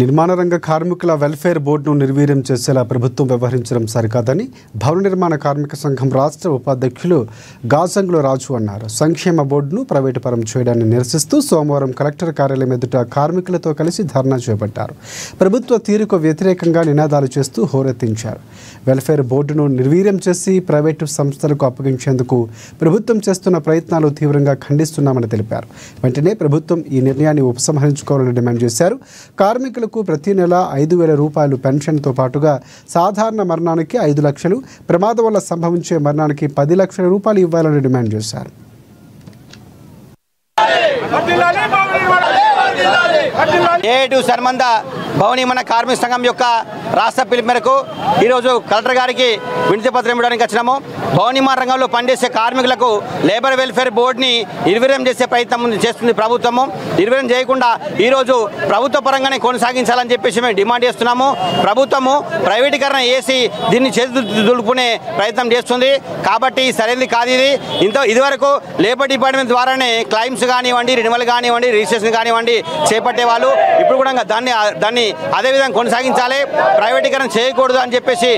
నిర్మాణ రంగ కార్మికుల వెల్ఫేర్ బోర్డును నిర్వీర్యం చేసేలా ప్రభుత్వం వ్యవహరించడం సరికాదని భవన నిర్మాణ కార్మిక సంఘం రాష్ట్ర ఉపాధ్యక్షులు గాసంగుల రాజు అన్నారు. సంక్షేమ బోర్డును ప్రైవేటు పరం చేయడాన్ని నిరసిస్తూ సోమవారం కలెక్టర్ కార్యాలయం ఎదుట కార్మికులతో కలిసి ధర్నా చేపట్టారు. ప్రభుత్వ తీరుకు వ్యతిరేకంగా నినాదాలు చేస్తూ హోరెత్తించారు. వెల్ఫేర్ బోర్డును నిర్వీర్యం చేసి ప్రైవేటు సంస్థలకు అప్పగించేందుకు ప్రభుత్వం చేస్తున్న ప్రయత్నాలు తీవ్రంగా ఖండిస్తున్నామని తెలిపారు. వెంటనే ప్రభుత్వం ఈ నిర్ణయాన్ని ఉపసంహరించుకోవాలని డిమాండ్ చేశారు. కార్మికులకు ప్రతి నెల 5,000 రూపాయలు పెన్షన్తో పాటుగా సాధారణ మరణానికి 5 లక్షలు, ప్రమాదం వల్ల సంభవించే మరణానికి 10 లక్షల రూపాయలు ఇవ్వాలని డిమాండ్ చేశారు. ఏటు సన్మంద భవన నిర్మాణ కార్మిక సంఘం యొక్క రాష్ట్ర పిలుపు మేరకు ఈరోజు కలెక్టర్ గారికి వినతి పత్రం ఇవ్వడానికి వచ్చినాము. భవన నిర్మాణ రంగంలో పనిచేసే కార్మికులకు లేబర్ వెల్ఫేర్ బోర్డుని నిర్వీర్యం చేసే ప్రయత్నం చేస్తుంది ప్రభుత్వము. నిర్వీర్యం చేయకుండా ఈరోజు ప్రభుత్వ పరంగానే కొనసాగించాలని చెప్పేసి మేము డిమాండ్ చేస్తున్నాము. ప్రభుత్వము ప్రైవేటీకరణ చేసి దీన్ని చేతులుపుకునే ప్రయత్నం చేస్తుంది కాబట్టి సరైనది కాదు. ఇదివరకు లేబర్ డిపార్ట్మెంట్ ద్వారానే క్లైమ్స్ కానివ్వండి, రెన్యువల్ కానివ్వండి, రిజిస్ట్రేషన్ కానివ్వండి చేపట్టేవాళ్ళు. ఇప్పుడు కూడా దాన్ని అదేవిధంగా కొనసాగించాలి, ప్రైవేటీకరణ చేయకూడదు అని చెప్పేసి